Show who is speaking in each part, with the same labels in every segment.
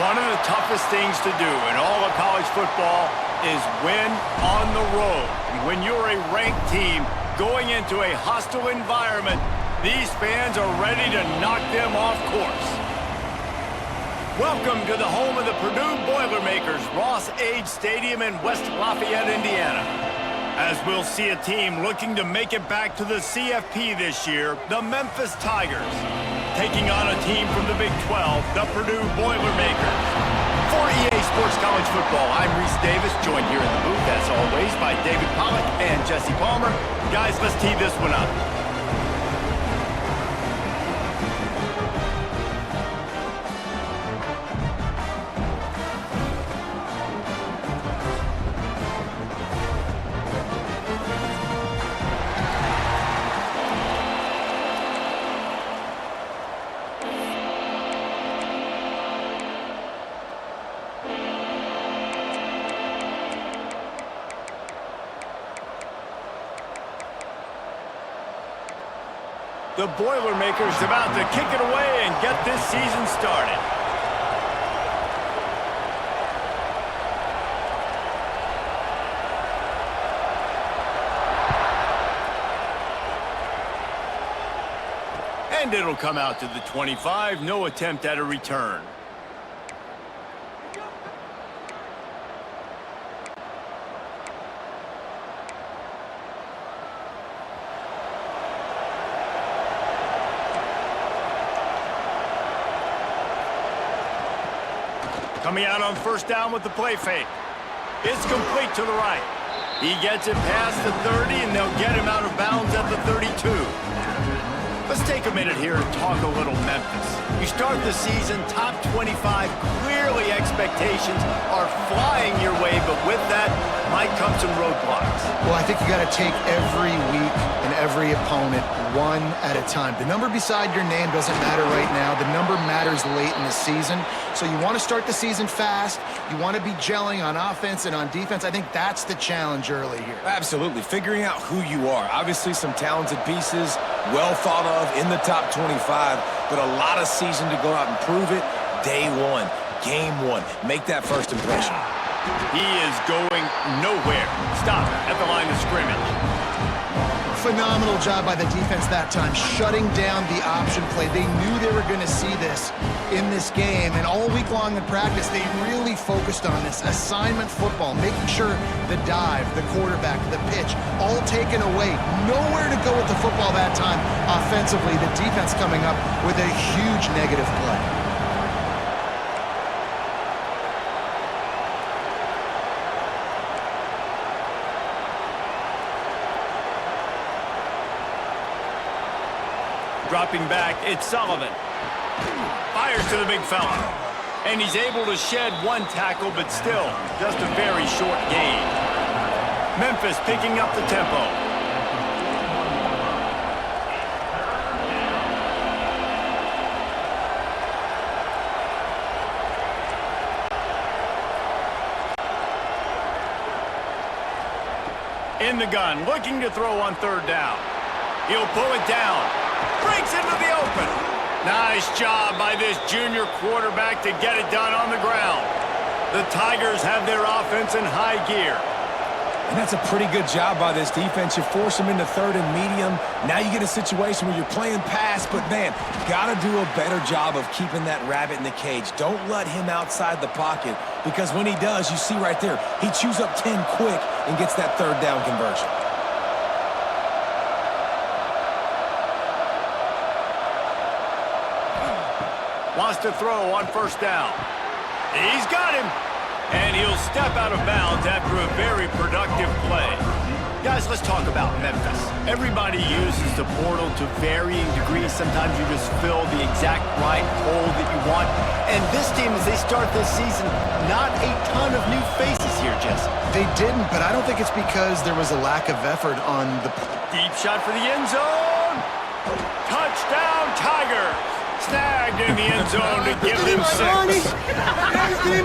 Speaker 1: One of the toughest things to do in all of college football is win on the road. And when you're a ranked team going into a hostile environment, these fans are ready to knock them off course. Welcome to the home of the Purdue Boilermakers, Ross Age Stadium in West Lafayette, Indiana. As we'll see a team looking to make it back to the CFP this year, the Memphis Tigers, taking on a team from the Big 12, the Purdue Boilermakers. For EA Sports College Football, I'm Reese Davis, joined here in the booth, as always, by David Pollack and Jesse Palmer. Guys, let's tee this one up. The Boilermakers about to kick it away and get this season started. And it'll come out to the 25, no attempt at a return. Coming out on first down with the play fake. It's complete to the right. He gets it past the 30, and they'll get him out of bounds at the 32. Let's take a minute here and talk a little Memphis. You start the season top 25. Clearly expectations are flying your way, but with that might come some roadblocks.
Speaker 2: Well, I think you got to take every week and every opponent one at a time. The number beside your name doesn't matter right now. The number matters late in the season. So you want to start the season fast. You want to be gelling on offense and on defense. I think that's the challenge early here.
Speaker 3: Absolutely. Figuring out who you are. Obviously some talented pieces, well thought of in the top 25, but a lot of season to go out and prove it. Day one, game one. Make that first impression.
Speaker 1: He is going nowhere. Stop at the line of scrimmage.
Speaker 2: Phenomenal job by the defense that time, shutting down the option play. They knew they were going to see this in this game, and all week long in practice, they really focused on this assignment football, making sure the dive, the quarterback, the pitch, all taken away. Nowhere to go with the football that time offensively. The defense coming up with a huge negative play.
Speaker 1: Dropping back, it's Sullivan. Fires to the big fella. And he's able to shed one tackle, but still, just a very short gain. Memphis picking up the tempo. In the gun, looking to throw on third down. He'll pull it down. Breaks into the open. Nice job by this junior quarterback to get it done on the ground. The Tigers have their offense in high gear.
Speaker 3: And that's a pretty good job by this defense. You force them into third and medium. Now you get a situation where you're playing pass, but man, got to do a better job of keeping that rabbit in the cage. Don't let him outside the pocket, because when he does, you see right there, he chews up 10 quick and gets that third down conversion.
Speaker 1: Wants to throw on first down. He's got him. And he'll step out of bounds after a very productive play. Guys, let's talk about Memphis. Everybody uses the portal to varying degrees. Sometimes you just fill the exact right hole that you want. And this team, as they start this season, not a ton of new faces here, Jesse.
Speaker 2: They didn't, but I don't think it's because there was a lack of effort on the...
Speaker 1: Deep shot for the end zone. Touchdown, Tigers. Snagged in the end zone to give them 6.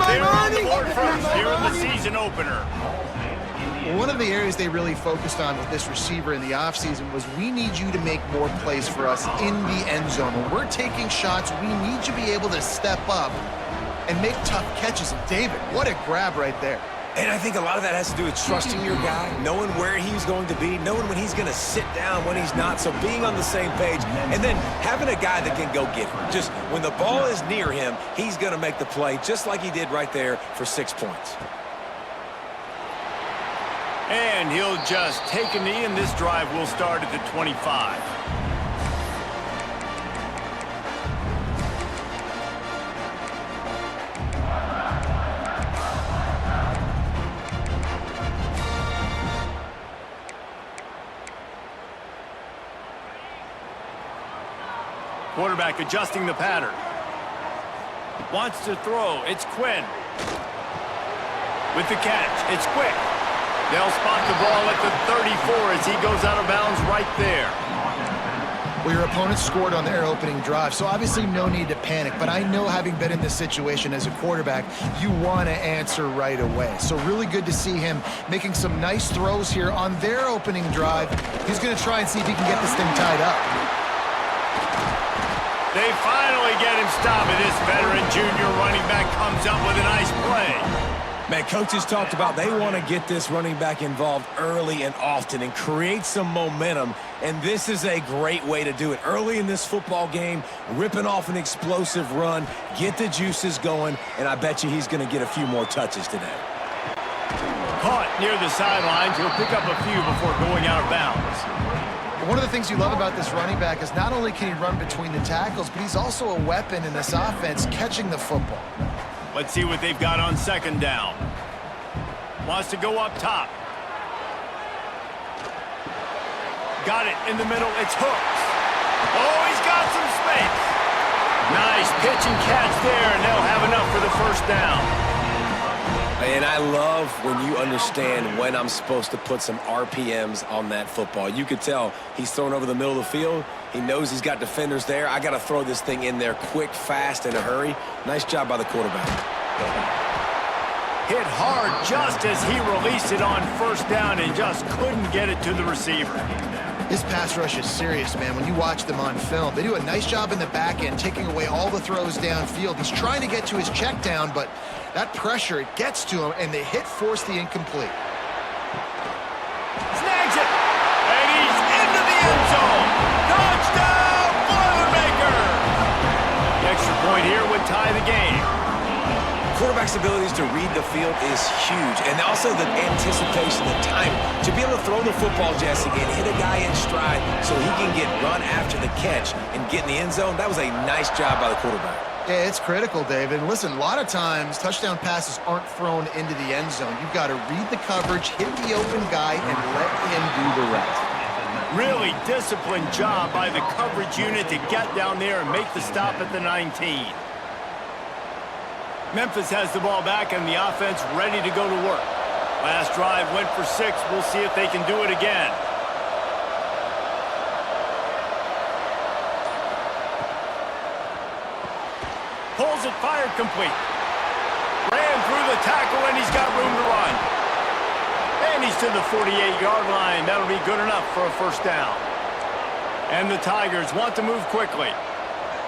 Speaker 1: They're on the board first here in the season opener.
Speaker 2: One of the areas they really focused on with this receiver in the offseason was, we need you to make more plays for us in the end zone. When we're taking shots, we need you to be able to step up and make tough catches. And David, what a grab right there.
Speaker 3: And I think a lot of that has to do with trusting your guy, knowing where he's going to be, knowing when he's going to sit down, when he's not, so being on the same page, and then having a guy that can go get him. Just when the ball is near him, he's going to make the play, just like he did right there for 6 points.
Speaker 1: And he'll just take a knee, and this drive will start at the 25. Quarterback adjusting the pattern. Wants to throw. It's Quinn. With the catch. It's quick. They'll spot the ball at the 34 as he goes out of bounds right there.
Speaker 2: Well, your opponent scored on their opening drive, so obviously no need to panic. But I know, having been in this situation as a quarterback, you want to answer right away. So really good to see him making some nice throws here on their opening drive. He's going to try and see if he can get this thing tied up.
Speaker 1: They finally get him stopped, and this veteran junior running back comes up with a nice play.
Speaker 3: Man, coaches talked about they want to get this running back involved early and often and create some momentum, and this is a great way to do it. Early in this football game, ripping off an explosive run, get the juices going, and I bet you he's going to get a few more touches today.
Speaker 1: Caught near the sidelines. He'll pick up a few before going out of bounds.
Speaker 2: One of the things you love about this running back is not only can he run between the tackles, but he's also a weapon in this offense, catching the football.
Speaker 1: Let's see what they've got on second down. Wants to go up top. Got it in the middle. It's Hooks. Oh, he's got some space. Nice pitch and catch there, and they'll have enough for the first down.
Speaker 3: And I love when you understand when I'm supposed to put some RPMs on that football. You could tell he's thrown over the middle of the field. He knows he's got defenders there. I got to throw this thing in there quick, fast, in a hurry. Nice job by the quarterback.
Speaker 1: Hit hard just as he released it on first down and just couldn't get it to the receiver.
Speaker 2: His pass rush is serious, man. When you watch them on film, they do a nice job in the back end, taking away all the throws downfield. He's trying to get to his check down, but that pressure, it gets to him, and the hit forced the incomplete.
Speaker 1: Snags it, and he's into the end zone. Touchdown, Boilermakers! The extra point here would tie the game.
Speaker 3: Quarterback's abilities to read the field is huge, and also the anticipation, the timing. To be able to throw the football, Jesse, and hit a guy in stride so he can get run after the catch and get in the end zone, that was a nice job by the quarterback.
Speaker 2: Yeah, it's critical, David. And listen, a lot of times touchdown passes aren't thrown into the end zone. You've got to read the coverage, hit the open guy, and let him do the rest.
Speaker 1: Really disciplined job by the coverage unit to get down there and make the stop at the 19. Memphis has the ball back and the offense ready to go to work. Last drive went for 6. We'll see if they can do it again. Pulls it, fired complete. Ran through the tackle, and he's got room to run. And he's to the 48-yard line. That'll be good enough for a first down. And the Tigers want to move quickly.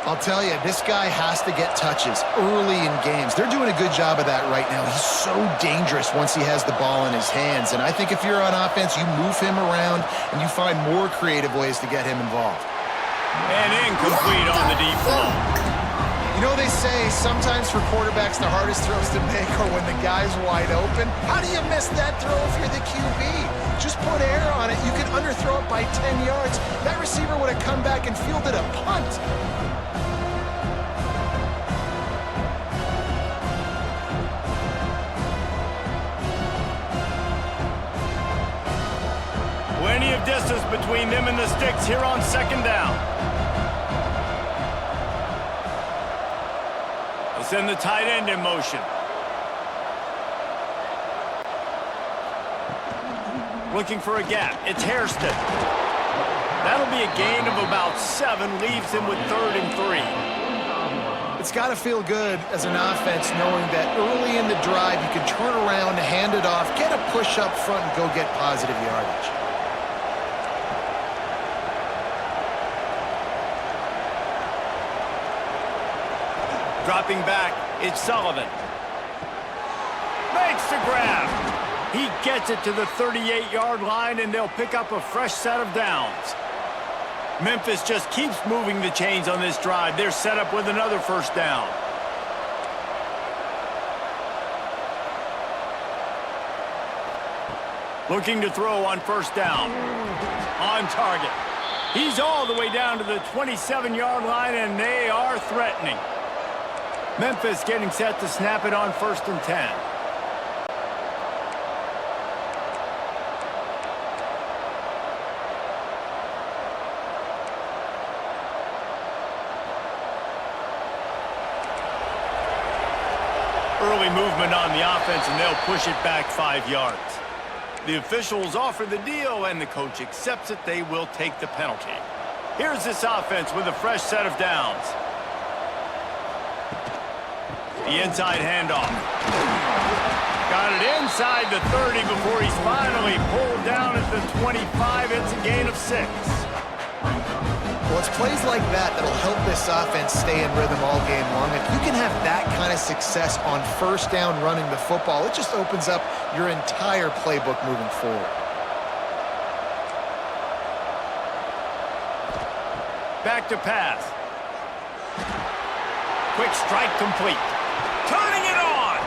Speaker 2: I'll tell you, this guy has to get touches early in games. They're doing a good job of that right now. He's so dangerous once he has the ball in his hands. And I think if you're on offense, you move him around and you find more creative ways to get him involved.
Speaker 1: And incomplete on the deep ball.
Speaker 2: You know, they say sometimes for quarterbacks, the hardest throws to make are when the guy's wide open. How do you miss that throw if you're the QB? Just put air on it. You can underthrow it by 10 yards. That receiver would have come back and fielded a punt.
Speaker 1: Plenty of distance between them and the sticks here on second down. They send the tight end in motion. Looking for a gap. It's Hairston. That'll be a gain of about 7. Leaves him with 3rd and 3.
Speaker 2: It's got to feel good as an offense knowing that early in the drive you can turn around, hand it off, get a push up front, and go get positive yardage.
Speaker 1: Dropping back. It's Sullivan. Makes the grab. He gets it to the 38-yard line, and they'll pick up a fresh set of downs. Memphis just keeps moving the chains on this drive. They're set up with another first down. Looking to throw on first down. On target. He's all the way down to the 27-yard line, and they are threatening. Memphis getting set to snap it on 1st and 10. Early movement on the offense, and they'll push it back 5 yards. The officials offer the deal, and the coach accepts it. They will take the penalty. Here's this offense with a fresh set of downs. The inside handoff. Got it inside the 30 before he's finally pulled down at the 25. It's a gain of 6.
Speaker 2: Well, it's plays like that that'll help this offense stay in rhythm all game long. If you can have that kind of success on first down running the football, it just opens up your entire playbook moving forward.
Speaker 1: Back to pass. Quick strike complete. Turning it on.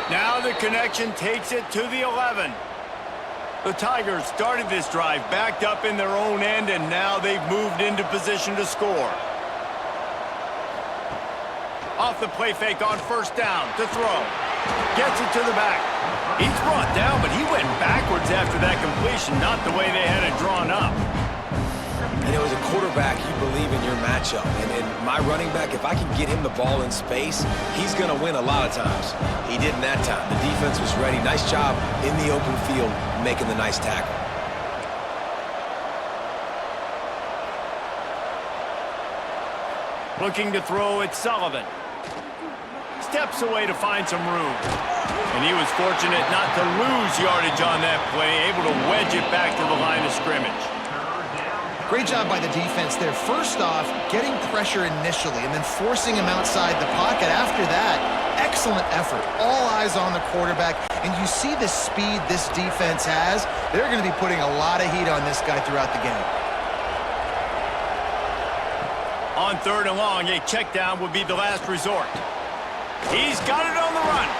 Speaker 1: Now the connection takes it to the 11. The Tigers started this drive backed up in their own end, and now they've moved into position to score. Off the play fake on first down to throw. Gets it to the back. He's brought down, but he went backwards after that completion, not the way they had it drawn up.
Speaker 3: And as a quarterback, you believe in your matchup. And my running back, if I can get him the ball in space, he's going to win a lot of times. He didn't that time. The defense was ready. Nice job in the open field making the nice tackle.
Speaker 1: Looking to throw at Sullivan. Steps away to find some room. And he was fortunate not to lose yardage on that play, able to wedge it back to the line of scrimmage.
Speaker 2: Great job by the defense there. First off, getting pressure initially and then forcing him outside the pocket. After that, excellent effort. All eyes on the quarterback. And you see the speed this defense has. They're going to be putting a lot of heat on this guy throughout the game.
Speaker 1: On 3rd and long, a check down would be the last resort. He's got it on the run.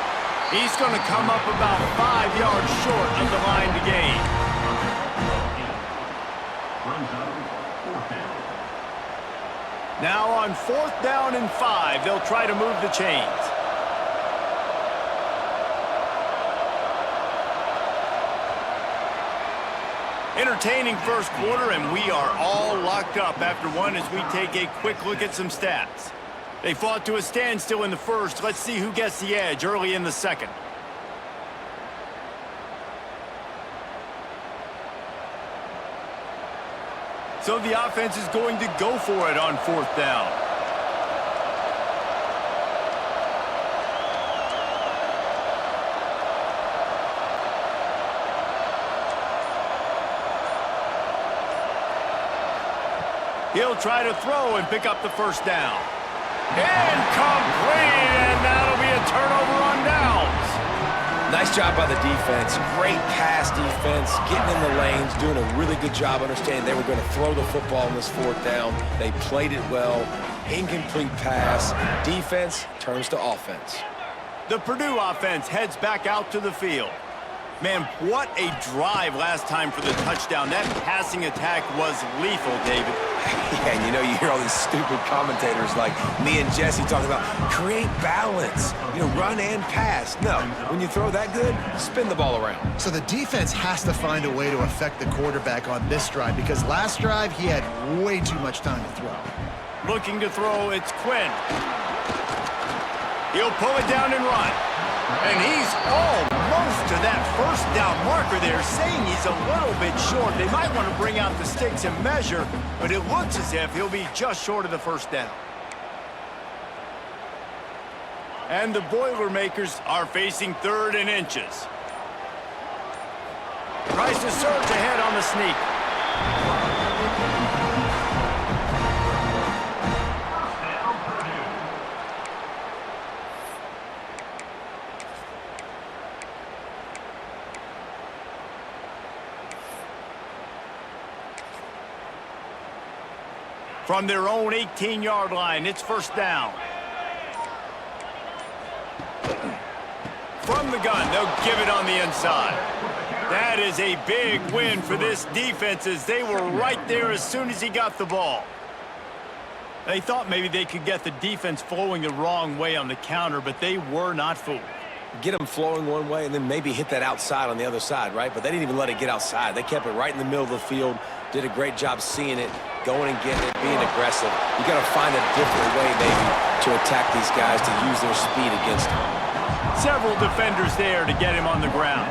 Speaker 1: He's going to come up about 5 yards short of the line to gain. Now on 4th down and 5, they'll try to move the chains. Entertaining first quarter, and we are all locked up after one as we take a quick look at some stats. They fought to a standstill in the first. Let's see who gets the edge early in the second. So the offense is going to go for it on 4th down. He'll try to throw and pick up the first down. Incomplete, and that'll be a turnover on downs.
Speaker 3: Nice job by the defense. Great pass defense, getting in the lanes, doing a really good job understanding they were going to throw the football on this 4th down. They played it well. Incomplete pass. Defense turns to offense.
Speaker 1: The Purdue offense heads back out to the field. Man, what a drive last time for the touchdown. That passing attack was lethal, David.
Speaker 3: Yeah, and you know, you hear all these stupid commentators like me and Jesse talking about create balance, you know, run and pass. No, when you throw that good, spin the ball around.
Speaker 2: So the defense has to find a way to affect the quarterback on this drive because last drive he had way too much time to throw.
Speaker 1: Looking to throw, it's Quinn. He'll pull it down and run. And he's almost to that first down marker there, saying he's a little bit short. They might want to bring out the sticks and measure, but it looks as if he'll be just short of the first down. And the Boilermakers are facing 3rd and inches. Tries to surge ahead on the sneak. From their own 18-yard line, it's first down. From the gun, they'll give it on the inside. That is a big win for this defense as they were right there as soon as he got the ball. They thought maybe they could get the defense flowing the wrong way on the counter, but they were not fooled.
Speaker 3: Get them flowing one way and then maybe hit that outside on the other side, right? But they didn't even let it get outside. They kept it right in the middle of the field, did a great job seeing it, going and getting it, being aggressive. You got to find a different way maybe to attack these guys to use their speed against them.
Speaker 1: Several defenders there to get him on the ground.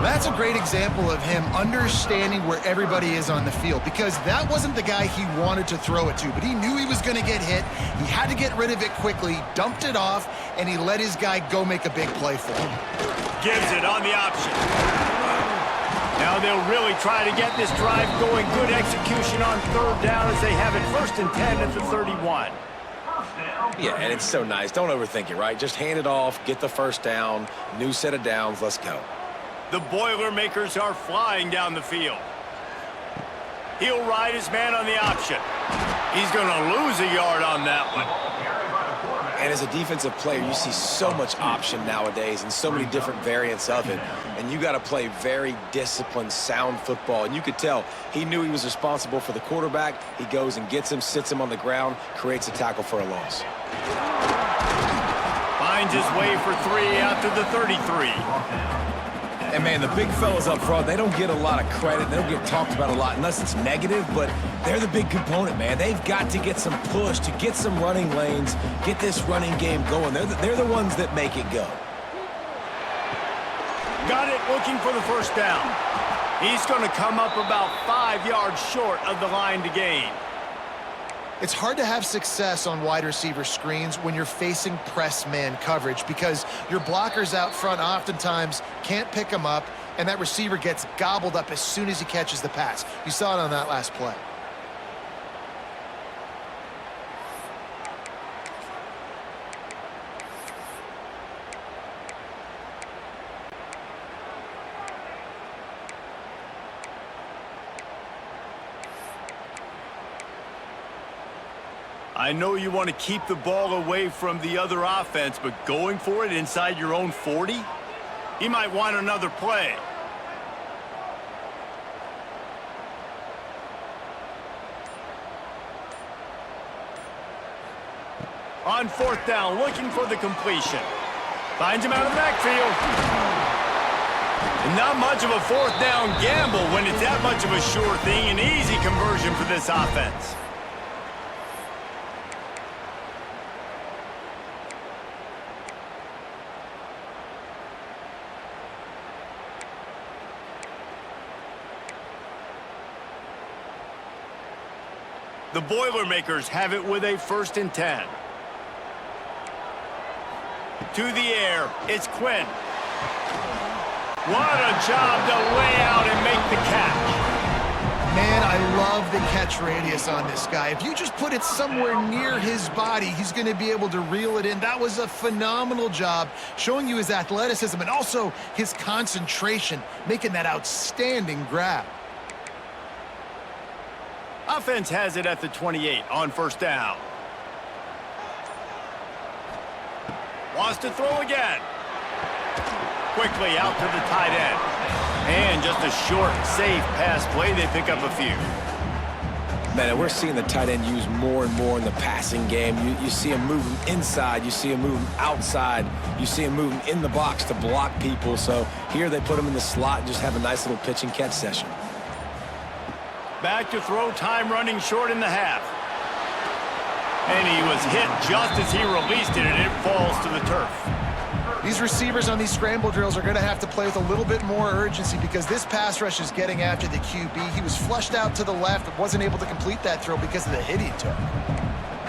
Speaker 2: That's a great example of him understanding where everybody is on the field, because that wasn't the guy he wanted to throw it to, but he knew he was going to get hit. He had to get rid of it quickly, dumped it off, and he let his guy go make a big play for him.
Speaker 1: Gives it on the option. Now they'll really try to get this drive going. Good execution on third down as they have it first and 10 at the 31.
Speaker 3: Yeah, and it's so nice. Don't overthink it, right? Just hand it off, get the first down, new set of downs, let's go.
Speaker 1: The Boilermakers are flying down the field. He'll ride his man on the option. He's going to lose a yard on that one.
Speaker 3: And as a defensive player, you see so much option nowadays and so many different variants of it. And you got to play very disciplined, sound football. And you could tell he knew he was responsible for the quarterback. He goes and gets him, sits him on the ground, creates a tackle for a loss.
Speaker 1: Finds his way for 3 out to the 33.
Speaker 3: And, man, the big fellas up front, they don't get a lot of credit. They don't get talked about a lot unless it's negative, but they're the big component, man. They've got to get some push, to get some running lanes, get this running game going. They're the ones that make it go.
Speaker 1: Got it, looking for the first down. He's going to come up about 5 yards short of the line to gain.
Speaker 2: It's hard to have success on wide receiver screens when you're facing press man coverage, because your blockers out front oftentimes can't pick them up, and that receiver gets gobbled up as soon as he catches the pass. You saw it on that last play.
Speaker 1: I know you want to keep the ball away from the other offense, but going for it inside your own 40? He might want another play. On fourth down, looking for the completion. Finds him out of the backfield. And not much of a fourth down gamble when it's that much of a sure thing. An easy conversion for this offense. The Boilermakers have it with a first and 10. To the air, it's Quinn. What a job to lay out and make the catch.
Speaker 2: Man, I love the catch radius on this guy. If you just put it somewhere near his body, he's going to be able to reel it in. That was a phenomenal job, showing you his athleticism and also his concentration, making that outstanding grab.
Speaker 1: Offense has it at the 28 on first down. Wants to throw again. Quickly out to the tight end. And just a short, safe pass play. They pick up a few.
Speaker 3: Man, we're seeing the tight end used more and more in the passing game. You see him moving inside. You see him moving outside. You see him moving in the box to block people. So here they put him in the slot and just have a nice little pitch and catch session.
Speaker 1: Back to throw, time running short in the half. And he was hit just as he released it, and it falls to the turf.
Speaker 2: These receivers on these scramble drills are going to have to play with a little bit more urgency, because this pass rush is getting after the QB. He was flushed out to the left, but wasn't able to complete that throw because of the hit he took.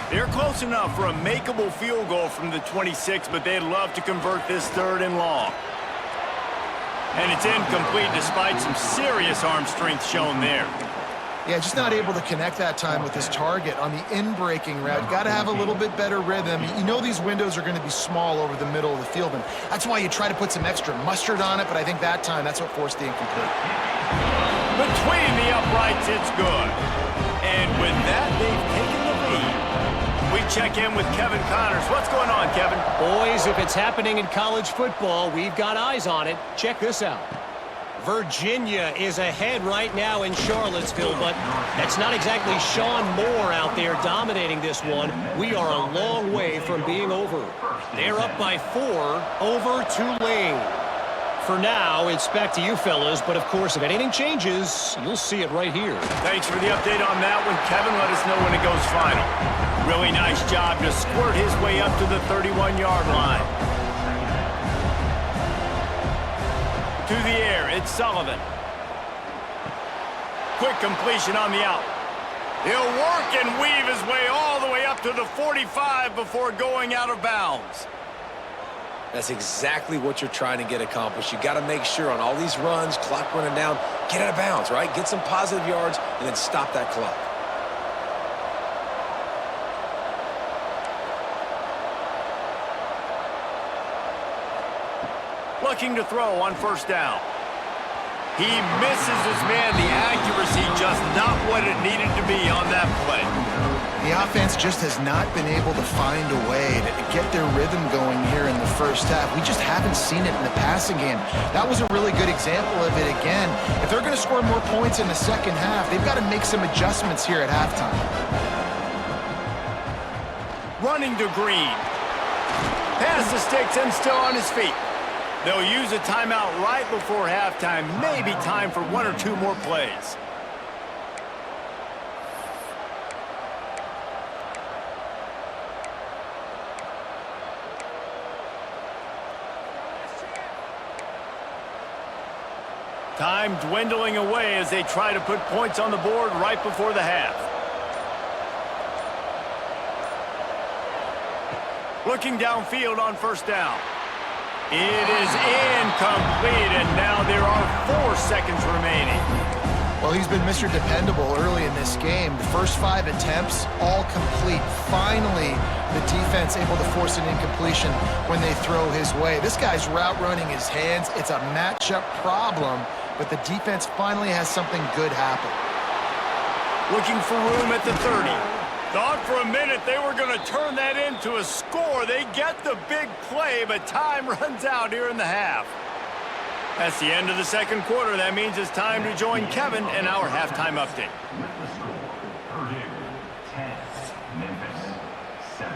Speaker 1: They're close enough for a makeable field goal from the 26, but they'd love to convert this third and long. And it's incomplete despite some serious arm strength shown there.
Speaker 2: Yeah, just not able to connect that time with his target on the in-breaking route. Got to have a little bit better rhythm. You know these windows are going to be small over the middle of the field, and that's why you try to put some extra mustard on it, but I think that time that's what forced the incomplete.
Speaker 1: Between the uprights, it's good. And With that, they've taken the lead. We check in with Kevin Connors. What's going on, Kevin?
Speaker 4: Boys, if it's happening in college football, we've got eyes on it. Check this out. Virginia is ahead right now in Charlottesville, but that's not exactly Sean Moore out there dominating this one. We are a long way from being over. They're up by 4 over Tulane. For now, it's back to you fellas, but of course, if anything changes, you'll see it right here.
Speaker 1: Thanks for the update on that one, Kevin. Let us know when it goes final. Really nice job to squirt his way up to the 31-yard line. To the air, it's Sullivan. Quick completion on the out. He'll work and weave his way all the way up to the 45 before going out of bounds.
Speaker 3: That's exactly what you're trying to get accomplished. You got to make sure on all these runs, clock running down, get out of bounds, right? Get some positive yards and then stop that clock.
Speaker 1: Looking to throw on first down. He misses his man. The accuracy just not what it needed to be on that play.
Speaker 2: The offense just has not been able to find a way to get their rhythm going here in the first half. We just haven't seen it in the passing game. That was a really good example of it again. If they're going to score more points in the second half, they've got to make some adjustments here at halftime.
Speaker 1: Running to Green. Pass the sticks and still on his feet. They'll use a timeout right before halftime. Maybe time for 1 or 2 more plays. Time dwindling away as they try to put points on the board right before the half. Looking downfield on first down. It is incomplete, and now there are 4 seconds remaining.
Speaker 2: Well, he's been Mr. Dependable early in this game. The first 5 attempts, all complete. Finally, the defense able to force an incompletion when they throw his way. This guy's route running his hands. It's a matchup problem, but the defense finally has something good happen.
Speaker 1: Looking for room at the 30. Thought for a minute they were going to turn that into a score. They get the big play, but time runs out here in the half. That's the end of the second quarter. That means it's time to join Kevin in our halftime update.
Speaker 5: Purdue 10, Memphis 7.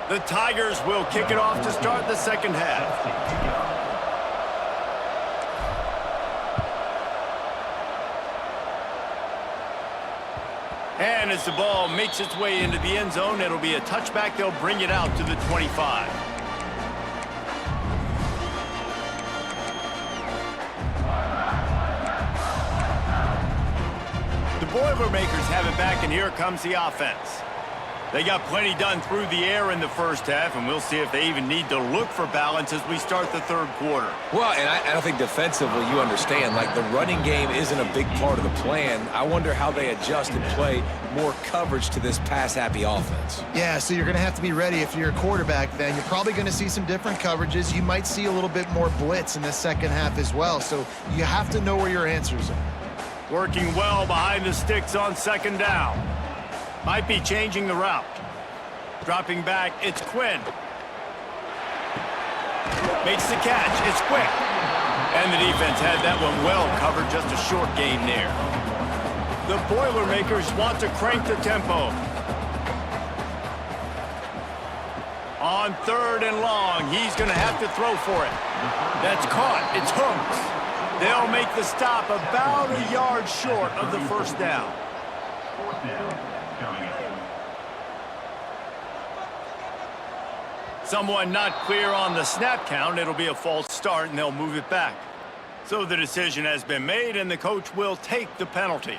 Speaker 1: The Tigers will kick it off to start the second half. And as the ball makes its way into the end zone, it'll be a touchback. They'll bring it out to the 25. The Boilermakers have it back, and here comes the offense. They got plenty done through the air in the first half, and we'll see if they even need to look for balance as we start the third quarter.
Speaker 3: Well, and I don't think defensively you understand, like the running game isn't a big part of the plan. I wonder how they adjust and play more coverage to this pass-happy offense.
Speaker 2: Yeah, so you're going to have to be ready if you're a quarterback then. You're probably going to see some different coverages. You might see a little bit more blitz in the second half as well, so you have to know where your answers are.
Speaker 1: Working well behind the sticks on second down. Might be changing the route. Dropping back, it's Quinn. Makes the catch, it's quick. And the defense had that one well covered, just a short gain there. The Boilermakers want to crank the tempo. On third and long, he's going to have to throw for it. That's caught, it's hooked. They'll make the stop about a yard short of the first down.
Speaker 5: Fourth down.
Speaker 1: Someone not clear on the snap count. It'll be a false start, and they'll move it back. So the decision has been made, and the coach will take the penalty.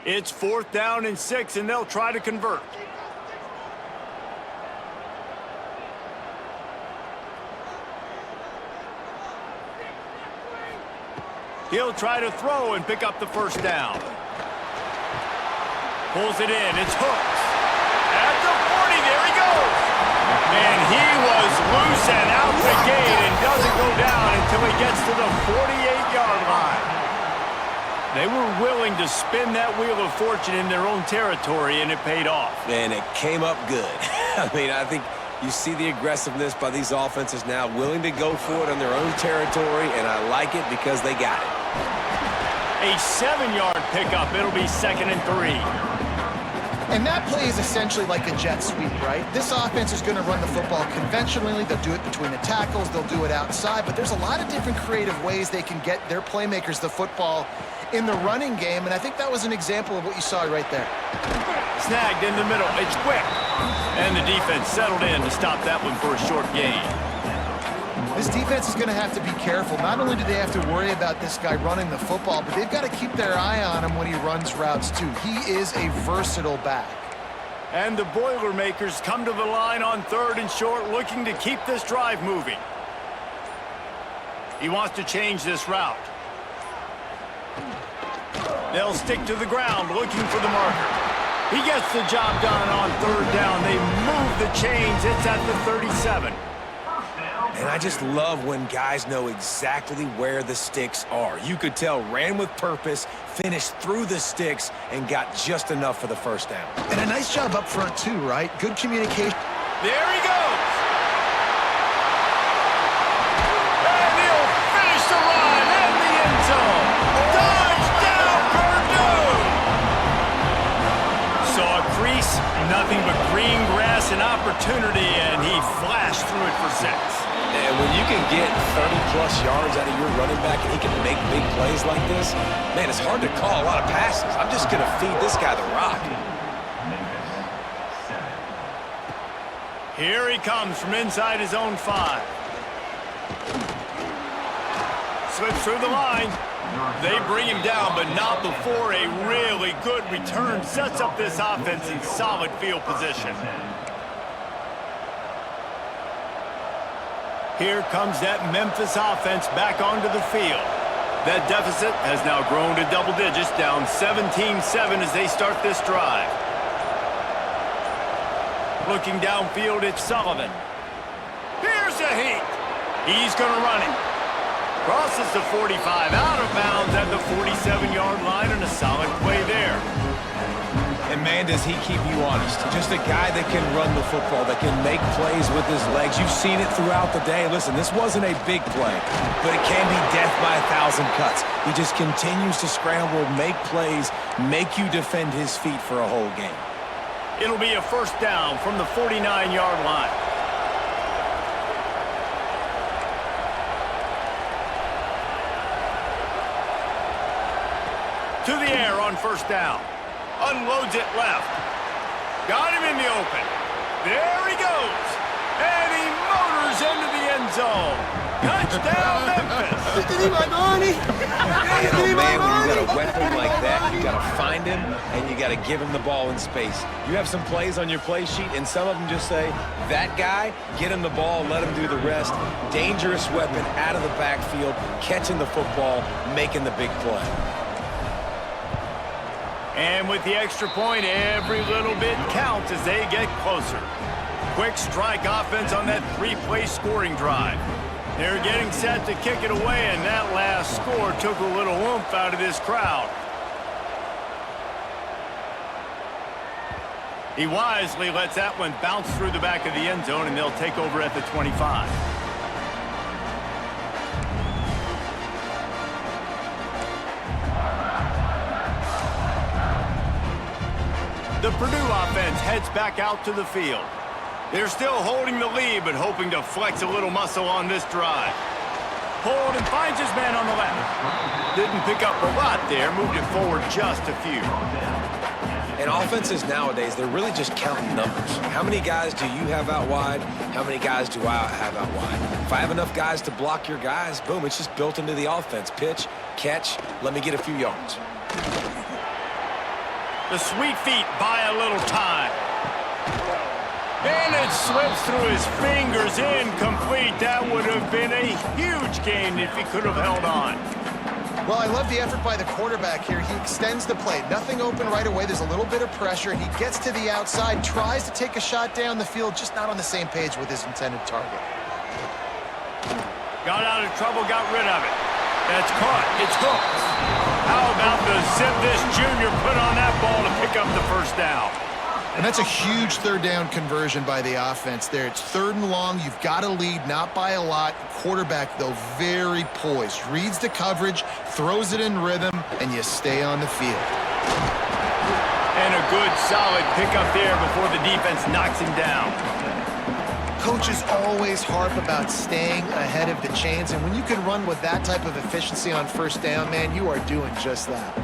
Speaker 1: It's 4th down and 6, and they'll try to convert. He'll try to throw and pick up the first down. Pulls it in. It's hooked. At the 40, there he goes. And he was loose and out the gate and doesn't go down until he gets to the 48-yard line. They were willing to spin that wheel of fortune in their own territory, and it paid off.
Speaker 3: And it came up good. I mean, I think you see the aggressiveness by these offenses now, willing to go for it on their own territory, and I like it because they got it.
Speaker 1: A 7-yard pickup. It'll be 2nd and 3.
Speaker 2: And that play is essentially like a jet sweep, right? This offense is going to run the football conventionally. They'll do it between the tackles. They'll do it outside. But there's a lot of different creative ways they can get their playmakers the football in the running game. And I think that was an example of what you saw right there.
Speaker 1: Snagged in the middle. It's quick. And the defense settled in to stop that one for a short gain.
Speaker 2: This defense is going to have to be careful. Not only do they have to worry about this guy running the football, but they've got to keep their eye on him when he runs routes too. He is a versatile back.
Speaker 1: And the Boilermakers come to the line on 3rd and short, looking to keep this drive moving. He wants to change this route. They'll stick to the ground, looking for the marker. He gets the job done on 3rd down. They move the chains. It's at the 37.
Speaker 3: And I just love when guys know exactly where the sticks are. You could tell ran with purpose, finished through the sticks, and got just enough for the first down.
Speaker 2: And a nice job up front too, right? Good communication.
Speaker 1: There he goes. And he'll finish the run in the end zone. Touchdown, Purdue. Saw a crease, nothing but green grass and opportunity, and he flashed through it for 6.
Speaker 3: And when you can get 30-plus yards out of your running back and he can make big plays like this, man, it's hard to call a lot of passes. I'm just going to feed this guy the rock.
Speaker 1: Here he comes from inside his own 5. Slips through the line. They bring him down, but not before a really good return sets up this offense in solid field position. Here comes that Memphis offense back onto the field. That deficit has now grown to double digits, down 17-7 as they start this drive. Looking downfield, it's Sullivan. Here's a heat. He's going to run it. Crosses the 45, out of bounds at the 47-yard line, and a solid play there.
Speaker 3: And man, does he keep you honest. Just a guy that can run the football, that can make plays with his legs. You've seen it throughout the day. Listen, this wasn't a big play, but it can be death by 1,000 cuts. He just continues to scramble, make plays, make you defend his feet for a whole game.
Speaker 1: It'll be a first down from the 49-yard line. To the air on first down. Unloads it left. Got him in the open. There he goes. And he motors into the end zone. Touchdown, Memphis.
Speaker 2: Did he my money?
Speaker 3: You know, man, when you got a weapon like that, you got to find him, and you got to give him the ball in space. You have some plays on your play sheet, and some of them just say, that guy, get him the ball, let him do the rest. Dangerous weapon out of the backfield, catching the football, making the big play.
Speaker 1: And with the extra point, every little bit counts as they get closer. Quick strike offense on that 3-play scoring drive. They're getting set to kick it away, and that last score took a little oomph out of this crowd. He wisely lets that one bounce through the back of the end zone, and they'll take over at the 25. The Purdue offense heads back out to the field. They're still holding the lead, but hoping to flex a little muscle on this drive. Pulled and finds his man on the left. Didn't pick up a lot there, moved it forward just a few.
Speaker 3: And offenses nowadays, they're really just counting numbers. How many guys do you have out wide? How many guys do I have out wide? If I have enough guys to block your guys, boom, it's just built into the offense. Pitch, catch, let me get a few yards.
Speaker 1: The sweet feet buy a little time. And it slips through his fingers, incomplete. That would have been a huge gain if he could have held on.
Speaker 2: Well, I love the effort by the quarterback here. He extends the play. Nothing open right away. There's a little bit of pressure. He gets to the outside, tries to take a shot down the field, just not on the same page with his intended target.
Speaker 1: Got out of trouble, got rid of it. That's caught. It's hooked. How about the zip this junior put on that ball to pick up the first down?
Speaker 2: And that's a huge third down conversion by the offense there. It's 3rd and long. You've got to lead, not by a lot. Quarterback, though, very poised. Reads the coverage, throws it in rhythm, and you stay on the field.
Speaker 1: And a good, solid pickup there before the defense knocks him down.
Speaker 2: Coaches always harp about staying ahead of the chains, and when you can run with that type of efficiency on first down, man, you are doing just that.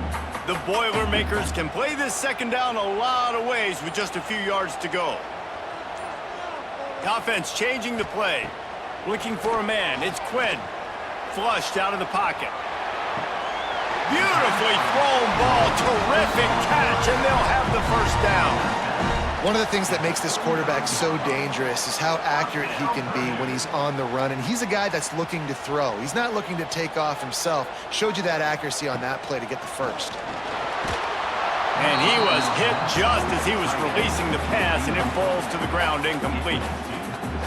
Speaker 1: The Boilermakers can play this second down a lot of ways with just a few yards to go. The offense changing the play. Looking for a man. It's Quinn. Flushed out of the pocket. Beautifully thrown ball. Terrific catch, and they'll have the first down.
Speaker 2: One of the things that makes this quarterback so dangerous is how accurate he can be when he's on the run, and he's a guy that's looking to throw. He's not looking to take off himself. Showed you that accuracy on that play to get the first.
Speaker 1: And he was hit just as he was releasing the pass, and it falls to the ground incomplete.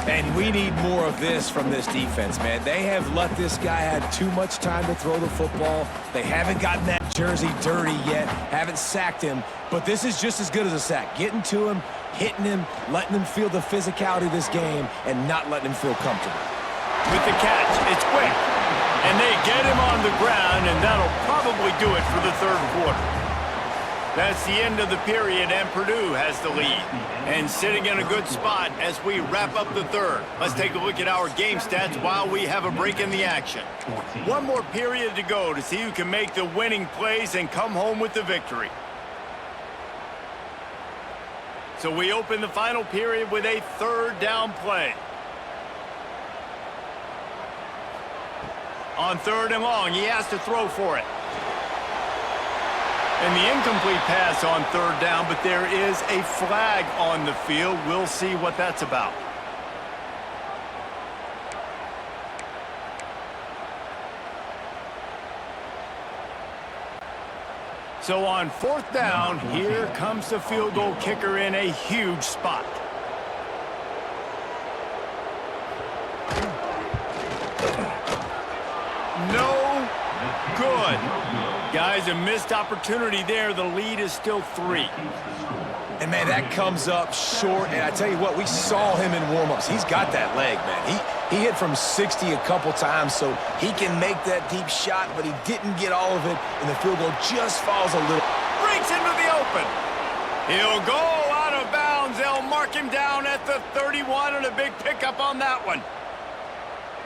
Speaker 3: And we need more of this from this defense, man. They have let this guy have too much time to throw the football. They haven't gotten that jersey dirty yet, haven't sacked him, but this is just as good as a sack. Getting to him, hitting him, letting him feel the physicality of this game, and not letting him feel comfortable.
Speaker 1: With the catch, it's quick, and they get him on the ground, and that'll probably do it for the 3rd quarter. That's the end of the period, and Purdue has the lead. And sitting in a good spot as we wrap up the 3rd. Let's take a look at our game stats while we have a break in the action. One more period to go to see who can make the winning plays and come home with the victory. So we open the final period with a 3rd down play. On 3rd and long, he has to throw for it. And the incomplete pass on 3rd down, but there is a flag on the field. We'll see what that's about. So on 4th down, here comes the field goal kicker in a huge spot. No good. Guys, a missed opportunity there. The lead is still 3.
Speaker 3: And, man, that comes up short. And I tell you what, we saw him in warm-ups. He's got that leg, man. He hit from 60 a couple times, so he can make that deep shot, but he didn't get all of it, and the field goal just falls a little.
Speaker 1: Breaks into the open. He'll go out of bounds. They'll mark him down at the 31, and a big pickup on that one.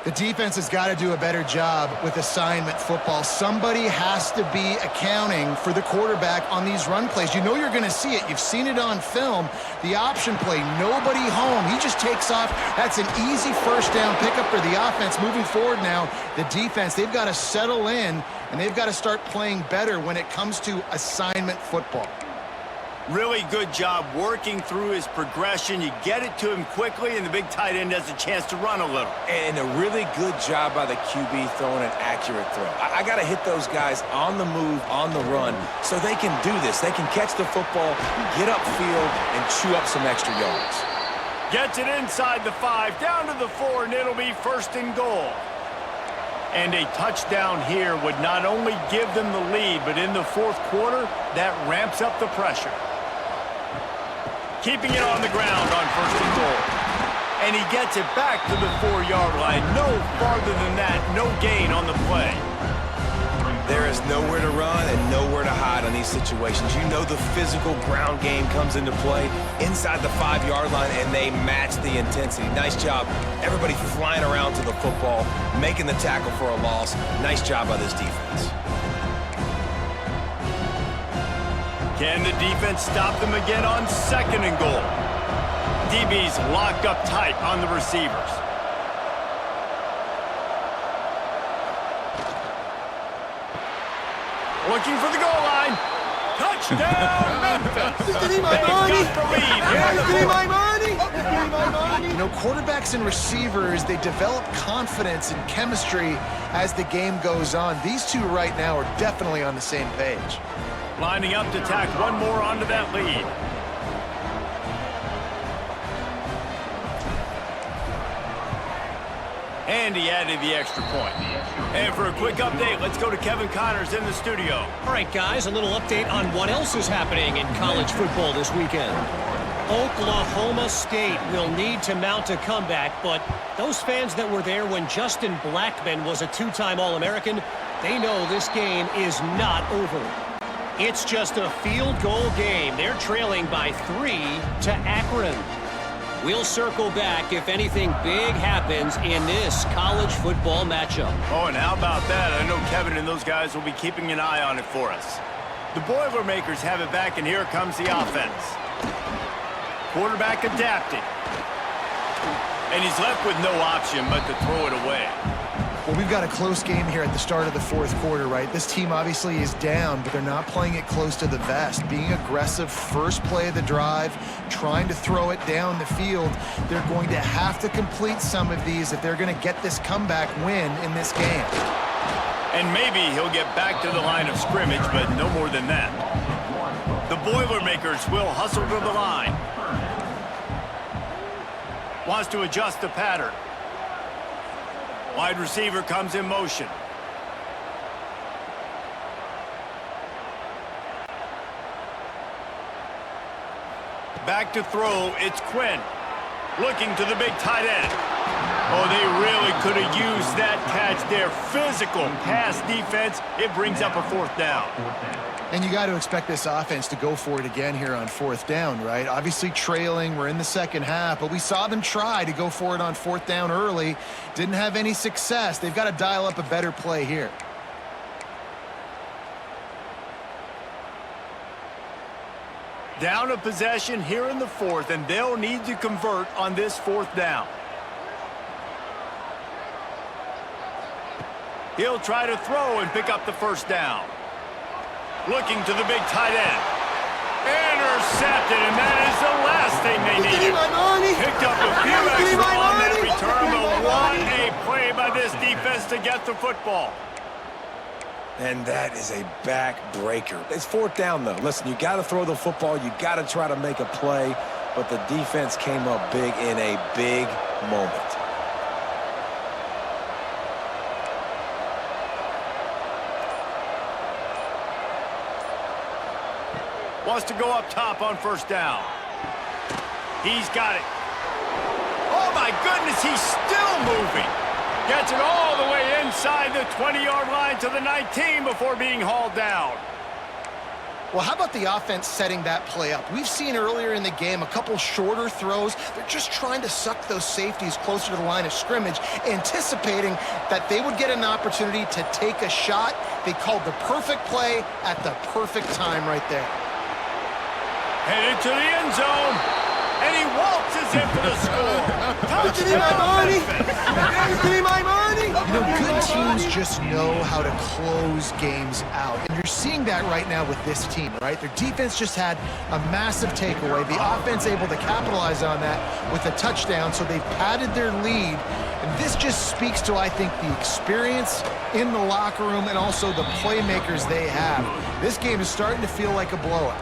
Speaker 2: The defense has got to do a better job with assignment football. Somebody has to be accounting for the quarterback on these run plays. You know you're going to see it. You've seen it on film. The option play, nobody home. He just takes off. That's an easy first down pickup for the offense. Moving forward now, the defense, they've got to settle in, and they've got to start playing better when it comes to assignment football.
Speaker 1: Really good job working through his progression. You get it to him quickly, and the big tight end has a chance to run a little.
Speaker 3: And a really good job by the QB throwing an accurate throw. I got to hit those guys on the move, on the run, so they can do this. They can catch the football, get upfield, and chew up some extra yards.
Speaker 1: Gets it inside the 5, down to the 4, and it'll be 1st and goal. And a touchdown here would not only give them the lead, but in the 4th quarter, that ramps up the pressure. Keeping it on the ground on 1st and goal. And he gets it back to the 4-yard line. No farther than that, no gain on the play.
Speaker 3: There is nowhere to run and nowhere to hide on these situations. You know the physical ground game comes into play inside the 5-yard line, and they match the intensity. Nice job. Everybody flying around to the football, making the tackle for a loss. Nice job by this defense.
Speaker 1: Can the defense stop them again on 2nd and goal? DB's locked up tight on the receivers. Looking for the goal line. Touchdown, Memphis.
Speaker 2: Give me my money.
Speaker 1: Got the lead here in the 4th.
Speaker 2: Give me my money. Give me my money. know, quarterbacks and receivers, they develop confidence and chemistry as the game goes on. These two right now are definitely on the same page.
Speaker 1: Lining up to tack one more onto that lead. And he added the extra point. And for a quick update, let's go to Kevin Connors in the studio.
Speaker 4: All right, guys, a little update on what else is happening in college football this weekend. Oklahoma State will need to mount a comeback, but those fans that were there when Justin Blackmon was a two-time All-American, they know this game is not over. It's just a field goal game. They're trailing by 3 to Akron. We'll circle back if anything big happens in this college football matchup.
Speaker 1: Oh, and how about that? I know Kevin and those guys will be keeping an eye on it for us. The Boilermakers have it back, and here comes the offense. Quarterback adapting. And he's left with no option but to throw it away.
Speaker 2: Well, we've got a close game here at the start of the fourth quarter, right? This team obviously is down, but they're not playing it close to the vest. Being aggressive, first play of the drive, trying to throw it down the field. They're going to have to complete some of these if they're going to get this comeback win in this game.
Speaker 1: And maybe he'll get back to the line of scrimmage, but no more than that. The Boilermakers will hustle to the line. Wants to adjust the pattern. Wide receiver comes in motion. Back to throw, it's Quinn. Looking to the big tight end. Oh, they really could have used that catch there. Physical pass defense, it brings up a fourth down.
Speaker 2: And you got to expect this offense to go for it again here on fourth down, right? Obviously trailing, we're in the second half, but we saw them try to go for it on fourth down early. Didn't have any success. They've got to dial up a better play here.
Speaker 1: Down a possession here in the fourth, and they'll need to convert on this fourth down. He'll try to throw and pick up the first down. Looking to the big tight end. Intercepted, and that is the last thing they needed. Picked up a few extra on that return, but what a play by this defense to get the football.
Speaker 3: And that is a backbreaker. It's fourth down, though. Listen, you got to throw the football. You got to try to make a play, but the defense came up big in a big moment.
Speaker 1: Wants to go up top on first down. He's got it. Oh, my goodness, he's still moving. Gets it all the way inside the 20-yard line to the 19 before being hauled down.
Speaker 2: Well, how about the offense setting that play up? We've seen earlier in the game a couple shorter throws. They're just trying to suck those safeties closer to the line of scrimmage, anticipating that they would get an opportunity to take a shot. They called the perfect play at the perfect time right there.
Speaker 1: Headed to the end zone, and he waltzes in for the score. Touchdown, Memphis.
Speaker 2: You know, good teams just know how to close games out. And you're seeing that right now with this team, right? Their defense just had a massive takeaway. The offense able to capitalize on that with a touchdown, so they've padded their lead. And this just speaks to, I think, the experience in the locker room and also the playmakers they have. This game is starting to feel like a blowout.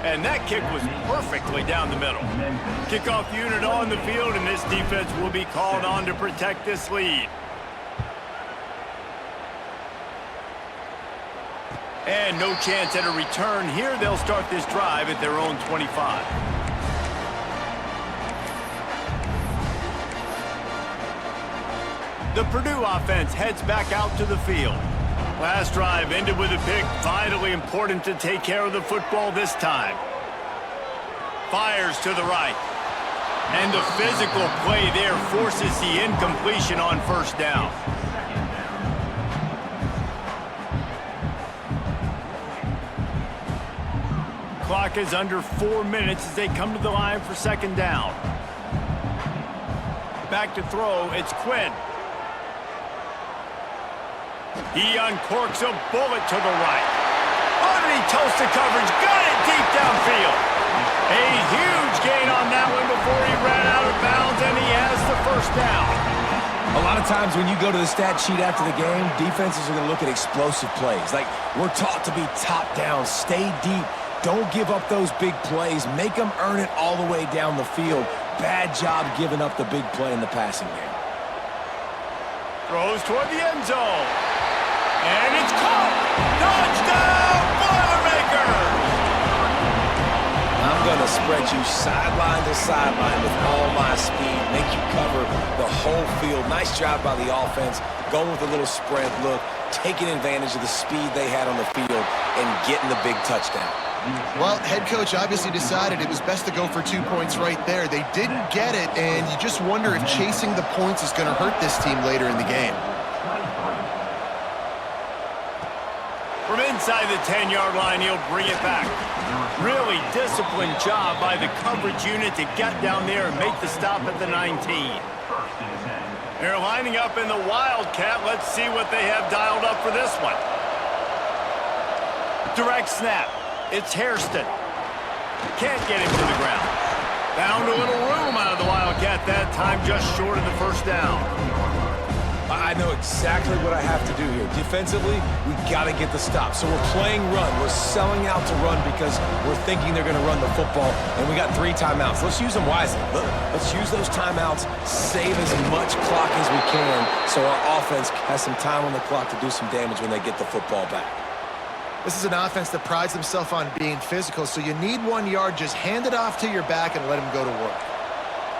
Speaker 1: And that kick was perfectly down the middle. Kickoff unit on the field, and this defense will be called on to protect this lead. And no chance at a return here. They'll start this drive at their own 25. The Purdue offense heads back out to the field. Last drive ended with a pick. Vitally important to take care of the football this time. Fires to the right. And the physical play there forces the incompletion on first down. Clock is under 4 minutes as they come to the line for second down. Back to throw, it's Quinn. He uncorks a bullet to the right. Underneath toasted coverage, got it deep downfield. A huge gain on that one before he ran out of bounds, and he first down.
Speaker 3: A lot of times when you go to the stat sheet after the game, defenses are going to look at explosive plays. Like, we're taught to be top down, stay deep, don't give up those big plays, make them earn it all the way down the field. Bad job giving up the big play in the passing game.
Speaker 1: Throws toward the end zone. And it's caught! Touchdown, Boilermakers!
Speaker 3: I'm going to spread you sideline to sideline with all my speed, make you cover the whole field. Nice job by the offense, going with a little spread look, taking advantage of the speed they had on the field, and getting the big touchdown.
Speaker 2: Well, head coach obviously decided it was best to go for 2 points right there. They didn't get it, and you just wonder if chasing the points is going to hurt this team later in the game.
Speaker 1: From inside the 10-yard line, he'll bring it back. Really disciplined job by the coverage unit to get down there and make the stop at the 19. They're lining up in the Wildcat. Let's see what they have dialed up for this one. Direct snap. It's Hairston. Can't get him to the ground. Found a little room out of the Wildcat that time, just short of the first down.
Speaker 3: I know exactly what I have to do here. Defensively, we got to get the stop. So we're playing run. We're selling out to run because we're thinking they're going to run the football, and we got 3 timeouts. Let's use them wisely. Let's use those timeouts, save as much clock as we can so our offense has some time on the clock to do some damage when they get the football back.
Speaker 2: This is an offense that prides themselves on being physical, so you need 1 yard, just hand it off to your back and let them go to work.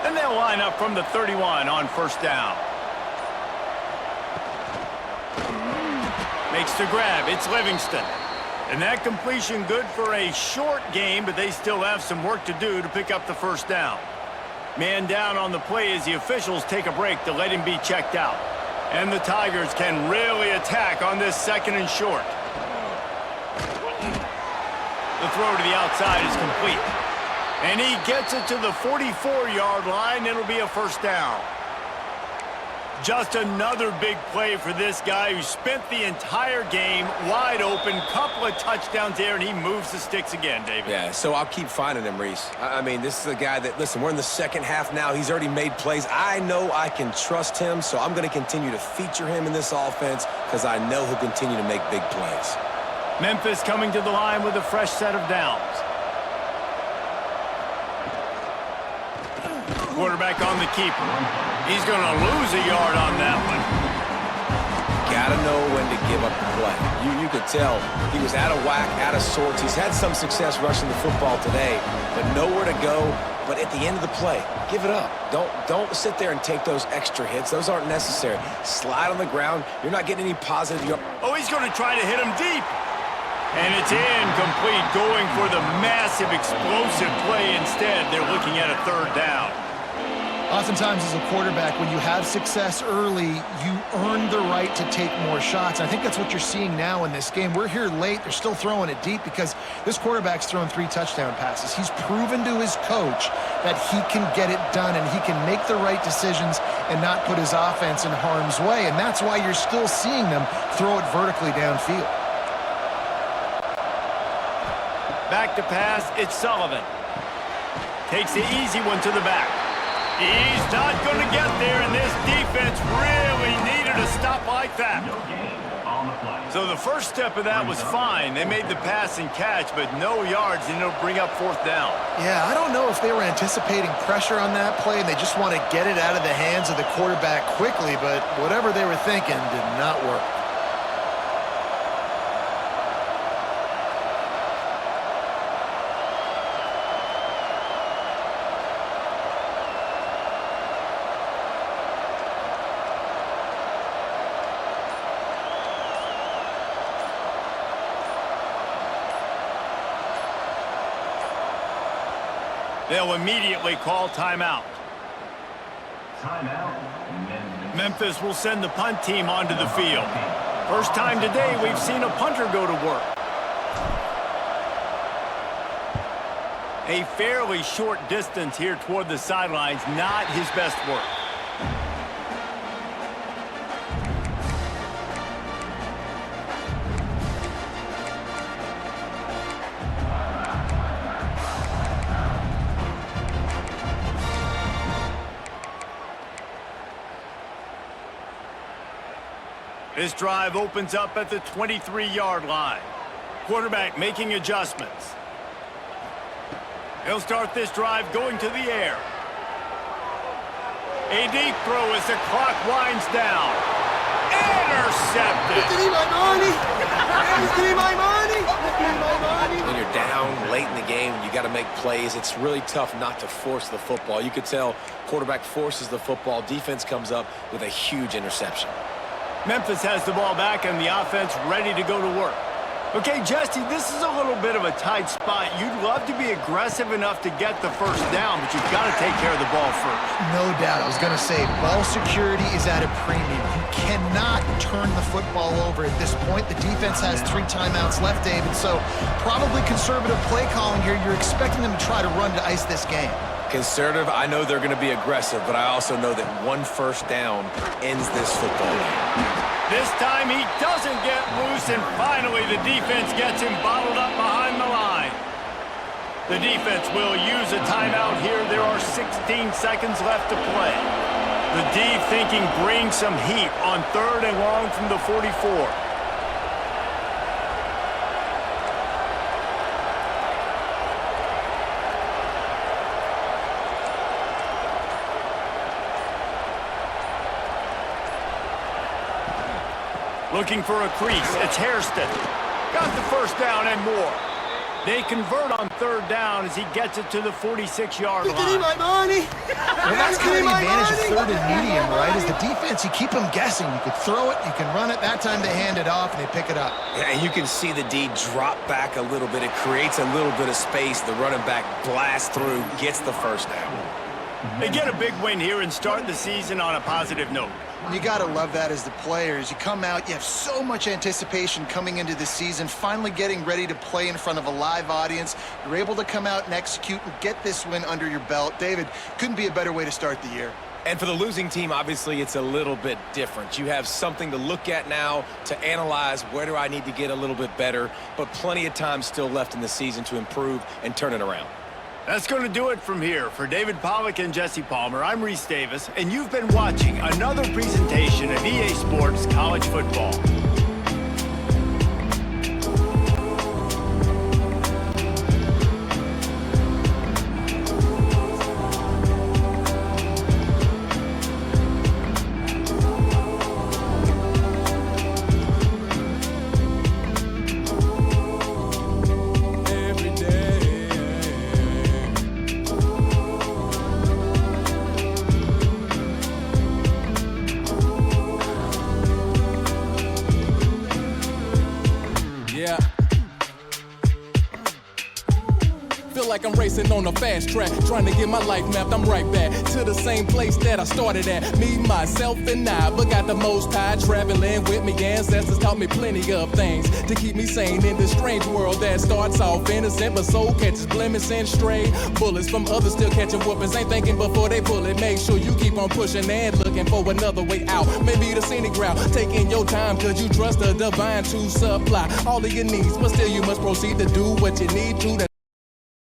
Speaker 1: And they'll line up from the 31 on first down. Makes the grab. It's Livingston. And that completion good for a short game, but they still have some work to do to pick up the first down. Man down on the play as the officials take a break to let him be checked out. And the Tigers can really attack on this 2nd and short. The throw to the outside is complete. And he gets it to the 44-yard line. It'll be a first down. Just another big play for this guy who spent the entire game wide open. Couple of touchdowns there, and he moves the sticks again, David.
Speaker 3: Yeah, so I'll keep finding him, Reese. I mean, this is a guy that, listen, we're in the second half now. He's already made plays. I know I can trust him, so I'm going to continue to feature him in this offense because I know he'll continue to make big plays.
Speaker 1: Memphis coming to the line with a fresh set of downs. Quarterback on the keeper. He's going to lose a yard on that one.
Speaker 3: Got to know when to give up the play. You could tell he was out of whack, out of sorts. He's had some success rushing the football today, but nowhere to go. But at the end of the play, give it up. Don't sit there and take those extra hits. Those aren't necessary. Slide on the ground. You're not getting any positive yards.
Speaker 1: Oh, he's going to try to hit him deep. And it's incomplete, going for the massive explosive play instead. They're looking at a 3rd down.
Speaker 2: Oftentimes as a quarterback, when you have success early, you earn the right to take more shots. And I think that's what you're seeing now in this game. We're here late. They're still throwing it deep because this quarterback's thrown 3 touchdown passes. He's proven to his coach that he can get it done and he can make the right decisions and not put his offense in harm's way. And that's why you're still seeing them throw it vertically downfield.
Speaker 1: Back to pass, it's Sullivan. Takes the easy one to the back. He's not going to get there, and this defense really needed a stop like that. So the first step of that was fine. They made the pass and catch, but no yards, and it'll bring up 4th down.
Speaker 2: Yeah, I don't know if they were anticipating pressure on that play, and they just want to get it out of the hands of the quarterback quickly, but whatever they were thinking did not work.
Speaker 1: They'll immediately call timeout.
Speaker 5: Timeout.
Speaker 1: Memphis will send the punt team onto the field. First time today we've seen a punter go to work. A fairly short distance here toward the sidelines, not his best work. This drive opens up at the 23-yard line. Quarterback making adjustments. He'll start this drive going to the air. A deep throw as the clock winds down. Intercepted.
Speaker 3: When you're down late in the game, you got to make plays. It's really tough not to force the football. You could tell quarterback forces the football. Defense comes up with a huge interception.
Speaker 1: Memphis has the ball back and the offense ready to go to work. Okay, Jesse, this is a little bit of a tight spot. You'd love to be aggressive enough to get the first down, but you've got to take care of the ball first.
Speaker 2: No doubt. I was going to say, ball security is at a premium. You cannot turn the football over at this point. The defense has 3 timeouts left, David, so probably conservative play calling here. You're expecting them to try to run to ice this game.
Speaker 3: Conservative, I know they're going to be aggressive, but I also know that 1 first down ends this football game.
Speaker 1: This time he doesn't get loose, and finally the defense gets him bottled up behind the line. The defense will use a timeout here. There are 16 seconds left to play. The D thinking bring some heat on 3rd and long from the 44. Looking for a crease. It's Hairston. Got the first down and more. They convert on 3rd down as he gets it to the 46-yard line.
Speaker 2: Well, that's kind of the advantage of 3rd and medium, right? Is the defense, you keep them guessing. You could throw it, you can run it. That time they hand it off and they pick it up.
Speaker 3: Yeah, and you can see the D drop back a little bit. It creates a little bit of space. The running back blasts through, gets the first down.
Speaker 1: They get a big win here and start the season on a positive note.
Speaker 2: You got to love that as the players. You come out, you have so much anticipation coming into the season, finally getting ready to play in front of a live audience. You're able to come out and execute and get this win under your belt. David, couldn't be a better way to start the year.
Speaker 3: And for the losing team, obviously, it's a little bit different. You have something to look at now to analyze where do I need to get a little bit better, but plenty of time still left in the season to improve and turn it around.
Speaker 1: That's going to do it from here. For David Pollack and Jesse Palmer, I'm Reese Davis, and you've been watching another presentation of EA Sports College Football.
Speaker 6: Like I'm racing on a fast track, trying to get my life mapped. I'm right back to the same place that I started at. Me, myself, and I, but got the most high traveling with me. Ancestors taught me plenty of things to keep me sane in this strange world that starts off innocent, but soul catches blemish and stray bullets from others still catching whoopings. Ain't thinking before they pull it. Make sure you keep on pushing and looking for another way out. Maybe the scenic route, taking your time, cause you trust the divine to supply all of your needs, but still you must proceed to do what you need to.